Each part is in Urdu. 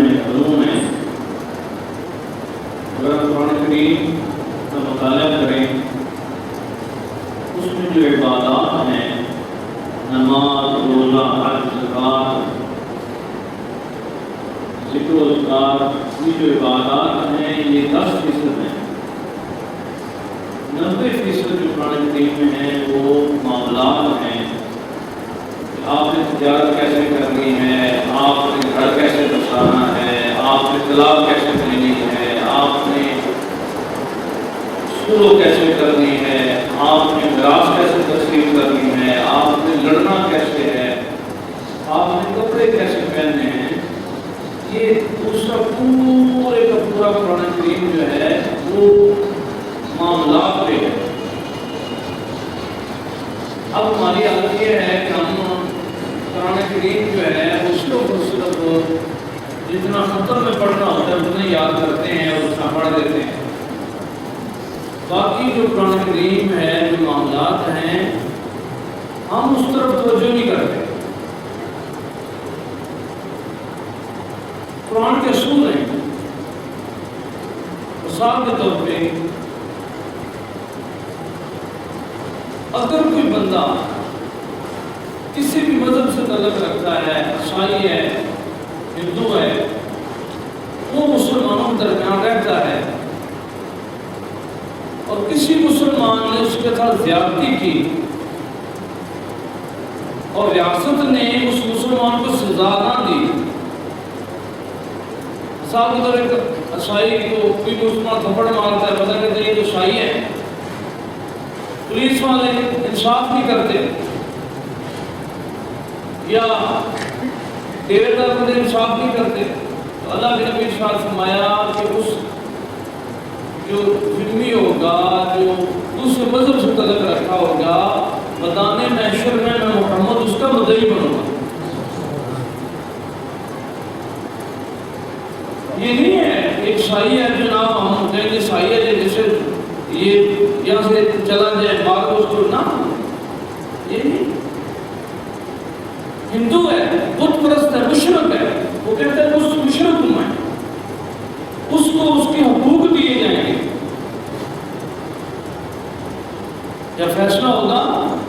علوم ہیں، اگر ہم قرآن کریم کا مطالعہ کریں اس میں جو عبادات ہیں، نماز، روزہ، حج، زکوٰۃ، ذکر و اذکار، یہ جو عبادات ہیں یہ 10% ہیں۔ 90% جو قرآن کریم میں ہیں وہ معاملات ہیں۔ آپ نے تجارت کیسے کرنی ہے، آپ نے گھر کیسے بسانا ہے، آپ نے طلاق کیسے دینی ہے، آپ نے شروع کیسے کرنی ہے، آپ نے میراث کیسے تقسیم کرنی ہے، آپ نے لڑنا کیسے ہے، آپ نے کپڑے کیسے پہننے ہیں، یہ دوسرا پورے کا پورا قرآن کریم جو ہے وہ معاملات پہ ہے۔ اب ہماری حالت یہ ہے کہ ہم قرآن کریم جو ہے اس کو صرف جتنا ختم میں پڑھنا ہوتا ہے اتنا یاد کرتے ہیں اور اتنا پڑھ دیتے ہیں، باقی جو قرآن کریم ہے، جو معاملات ہیں، ہم اس طرف توجہ نہیں کرتے۔ قرآن کے اصول ہیں، مثال کے طور پہ اگر کوئی بندہ کسی بھی مذہب سے تعلق رکھتا ہے، عیسائی ہے، ہندو ہے، وہ مسلمانوں کے درمیان رہتا ہے اور کسی مسلمان نے اس کے ساتھ زیادتی کی اور ریاست نے اس مسلمان کو سزا نہ دی، مثال کے طور ایک عیسائی کو کوئی مسلمان تھپڑ مارتا ہے، پتہ کہتے ہیں یہ تو عیسائی ہے، پولیس والے انصاف نہیں کرتے، یا ڈیرےدار بندے انصاف نہیں کرتے، تو اللہ کے نبی ارشاد فرمایا کہ اس جو ذمہ ہوگا، جو دوسرے مذہب سے تعلق رکھا ہوگا، میدان محشر میں محمد اس کا مدعی بنوں گا۔ یہ نہیں ہے کہ عیسائی ہے جناب ہم کہیں گے عیسائی ہے جیسے یہ یہاں سے چلا جائے باہر اس کو نہ، یہ نہیں۔ ہندو ہے، بت پرست ہے، مشرک ہے، وہ کہتا ہے اس مشرک ہوں میں، اس کو اس کے حقوق دیے جائیں گے۔ جب فیصلہ ہوگا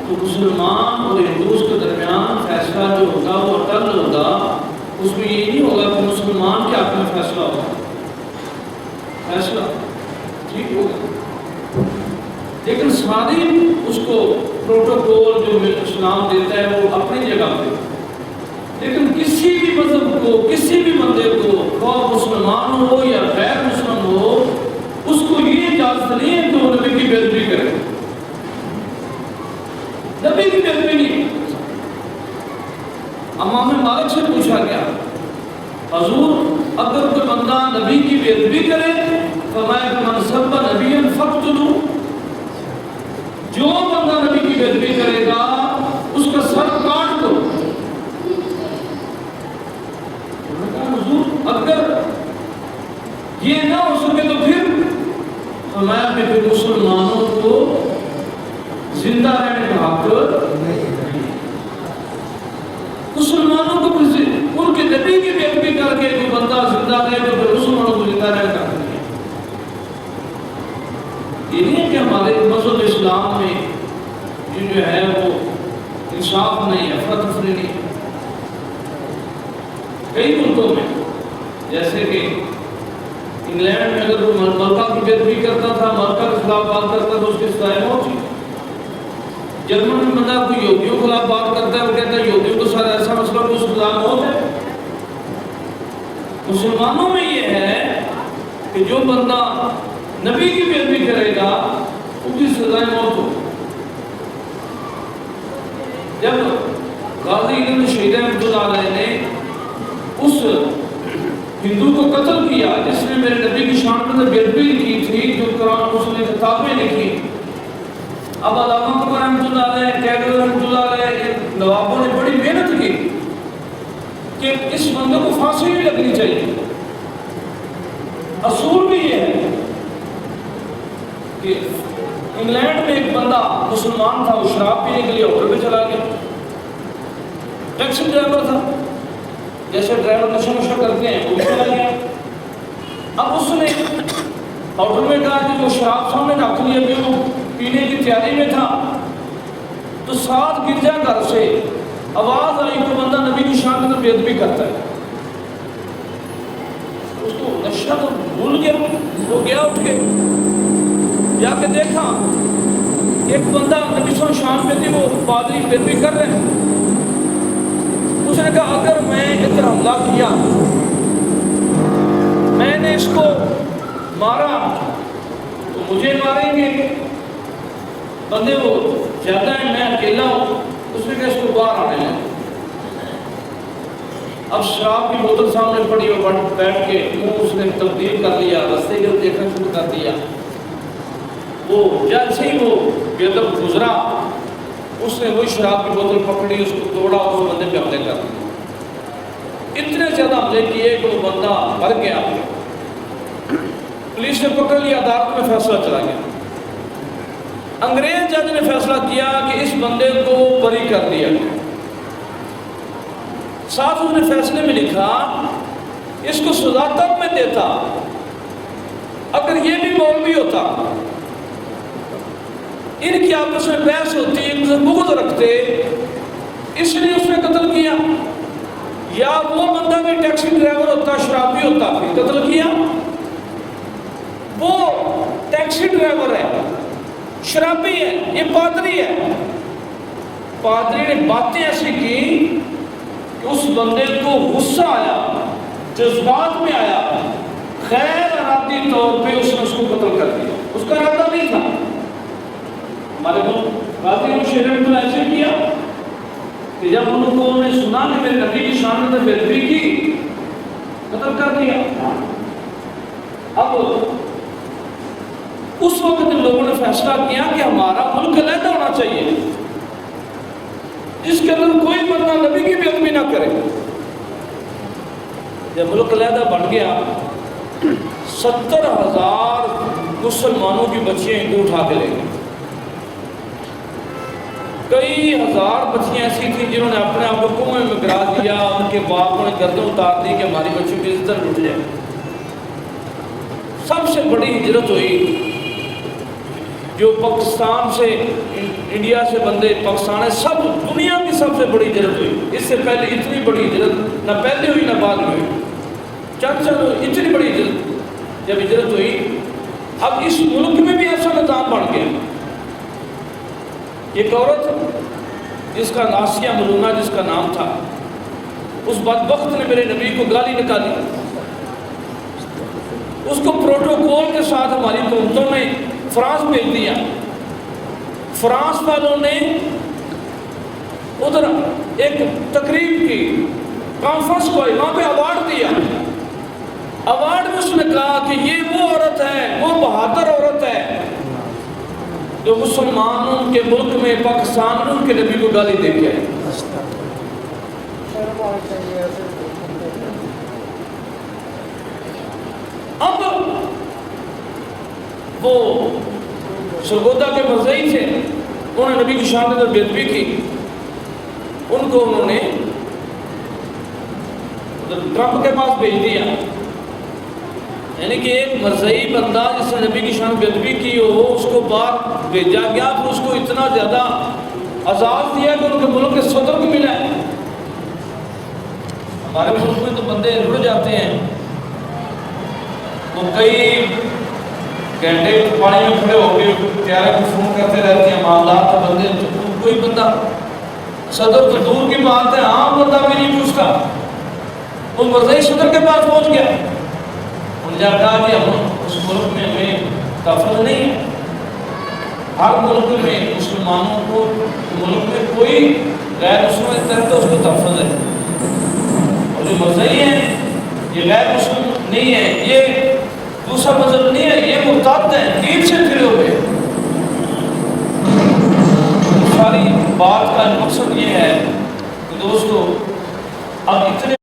تو مسلمان اور ہندوز کے درمیان فیصلہ جو ہوگا وہ اٹل ہوگا، اس میں یہ نہیں ہوگا کہ مسلمان کے حق میں فیصلہ ہوگا، فیصلہ ٹھیک ہوگا، لیکن ساری اس کو پروٹوکول جو اسلام دیتا ہے وہ اپنی جگہ پہ، لیکن کسی بھی مذہب کو، کسی بھی بندے کو، خواہ مسلمان ہو یا غیر مسلم ہو، اس کو یہ اجازت نہیں ہے کہ وہ نبی کی بے ادبی کرے، نبی کی بے ادبی نہیں۔ امام مالک سے پوچھا گیا حضور اگر کوئی بندہ نبی کی بے ادبی کرے، فرمایا کہ من سب نبیا فاقتلوہ، جو بندہ نبی کی بے ادبی کرے گا اس کا سر کاٹ دو۔ اگر یہ نہ ہو سکے تو پھر فرمایا کہ پھر مسلمانوں کو زندہ رہنے کا حق نہیں، مسلمانوں کو ان کے نبی کی بے ادبی کر کے کوئی بندہ زندہ رہے تو پھر مسلمانوں کو زندہ رہنے کا حق نہیں۔ یہ نہیں ہے کہ ہمارے مذہب اسلام میں جو ہے وہ انصاف نہیں ہے، افراتفری نہیں ہے۔ کئی ملکوں میں جیسے کہ انگلینڈ میں اگر وہ ملکہ کی بے ادبی کرتا تھا، ملکہ کے خلاف بات کرتا تو اس کی سزا موت تھی۔ جرمن میں بندہ کوئی یہودیوں کے خلاف بات کرتا ہے، وہ کہتا ہے یہودیوں کے ساتھ ایسا مسئلہ تو اس کی سزا موت ہے۔ مسلمانوں میں یہ ہے کہ جو بندہ نبی کی بے ادبی کرے گا اس کی سزا موت ہو۔ جب غازی ابن شہید رحمۃ اللہ علیہ نے اس ہندو کو قتل کیا جس نے میرے نبی کی شان میں بے ادبی کی تھی، جو قرآن اس نے کتابیں لکھی، اب علامہ اکبر رحمۃ اللہ علیہ، کیڈر رحمۃ اللہ علیہ، نوابوں نے بڑی محنت کی کہ اس بندے کو پھانسی بھی لگنی چاہیے۔ اصول بھی یہ ہے کہ انگلینڈ میں ایک بندہ مسلمان تھا، وہ شراب پینے کے لیے ہوٹل پہ چلا گیا، ٹیکسی ڈرائیور تھا، جیسے ڈرائیور نشہ نشہ کرتے ہیں وہ چلا گیا، ہوٹل میں کہا کہ جو شراب سامنے رکھ لی ابھی وہ پینے کی تیاری میں تھا، تو ساتھ گرجا گھر سے آواز آئی کہ بندہ نبی کی شان میں بے ادبی کرتا ہے. اس کو نشہ تو بھول گیا، وہ گیا اٹھ کے جا کے دیکھا ایک بندہ نبی صلی اللہ علیہ وسلم شان پہ تھی، وہ پادری بے ادبی کر رہے ہیں. اس نے کہا اگر میں ادھر حملہ کیا، میں نے اس کو مارا تو مجھے ماریں گے، بندے وہ زیادہ ہیں، میں اکیلا ہوں. اس نے کہا اس کو باہر آنے لیں. اب شراب کی بوتل سامنے پڑی اور بیٹھ کے منہ اس نے تبدیل کر لیا، رستے کے دیکھنا شروع کر دیا. وہ جیسے ہی وہ بے ادب گزرا، اس نے وہی شراب کی بوتل پکڑی، اس کو توڑا، اس بندے پہ حملے کر دیا. اتنے زیادہ حملے کیے کہ وہ بندہ مر گیا. پولیس نے پکڑ لیا، عدالت میں فیصلہ چلا گیا. انگریز جج نے فیصلہ کیا کہ اس بندے کو بری کر دیا. ساتھ اس نے فیصلے میں لکھا اس کو سزا تب میں دیتا اگر یہ بھی مولوی ہوتا، ان کی آپس میں بحث ہوتی، ایک دوسرے بغض رکھتے، اس لیے اس نے قتل کیا. یا وہ بندہ بھی ٹیکسی ڈرائیور ہوتا، شرابی ہوتا، پھر قتل کیا. وہ ٹیکسی ڈرائیور ہے، شرابی ہے، یہ پادری ہے. پادری نے باتیں ایسی کی کہ اس بندے کو غصہ آیا، جذبات میں آیا، غیر ارادی طور پہ اس نے اس کو قتل کر دیا. اس کا ارادہ نہیں تھا. ہمارے قاضی مشرف نے ایسے کیا کہ جب انہوں نے سنا کہ میرے نبی کی شان میں بے ادبی کی، قتل کر دیا. اب اس وقت ان لوگوں نے فیصلہ کیا کہ ہمارا ملک علیحدہ ہونا چاہیے، جس کے اندر کوئی بندہ نبی کی بے ادبی نہ کرے. جب ملک علیحدہ بن گیا، 70,000 مسلمانوں کی بچیاں ان کو اٹھا کے لے گئے. کئی ہزار بچیاں ایسی تھیں جنہوں نے اپنے آپ کو کنویں میں گرا دیا، ان کے باپوں نے گردن اتار دی کہ ہماری بچیوں کی عزت لٹ جائے. سب سے بڑی ہجرت ہوئی جو پاکستان سے، انڈیا سے بندے پاکستان ہے، سب دنیا کی سب سے بڑی ہجرت ہوئی. اس سے پہلے اتنی بڑی ہجرت نہ پہلے ہوئی نہ بعد میں ہوئی. چند اتنی بڑی ہجرت جب ہجرت ہوئی، اب اس ملک میں بھی ایسا نظام بن گیا. ایک عورت جس کا ناسیہ ملونہ جس کا نام تھا، اس بدبخت نے میرے نبی کو گالی نکالی. اس کو پروٹوکول کے ساتھ ہماری حکومتوں نے فرانس بھیج دیا. فرانس والوں نے ادھر ایک تقریب کی، کانفرنس کو وہاں پہ ایوارڈ دیا. ایوارڈ میں اس نے کہا کہ یہ وہ عورت ہے، وہ بہادر عورت ہے جو مسلمانوں کے ملک میں، پاکستان میں ان کے نبی کو گالی دے کے آئے. اب وہ سرگودا کے مرزئی تھے، انہوں نے نبی کی شان میں بے ادبی کی. ان کو انہوں نے ٹرمپ کے پاس بھیج دیا. یعنی کہ ایک مرزئی بندہ جس نے نبی کی شان بے ادبی کی ہو، اس کو باہر بھیجا گیا. پھر اس کو اتنا زیادہ عذاب دیا کہ ان کے ملک کے صدر کو ملا. ہمارے ملک میں تو بندے رڑ جاتے ہیں، تو کئی گھنٹے پانی میں کھڑے ہو کے پیارے کو فون کرتے رہتے ہیں. معاملات تو بندے، کوئی بندہ صدر تو دور کی بات ہے، عام بندہ بھی نہیں پوچھتا. ان مرزئی صدر کے پاس پہنچ گیا. انہوں نے کہا کہ ہم اس ملک میں ہمیں تحفظ نہیں ہے. ہر ملک میں مسلمانوں کو، ملک میں کوئی غیر مسلم تحت اس کو تحفظ ہے. اور جو مرزئی ہیں یہ غیر مسلم نہیں ہے، یہ دوسرا مذہب نہیں ہے، یہ مرتد ہیں، دین سے پھرے ہوئے. ساری بات کا مقصد یہ ہے کہ دوستو، اب اتنے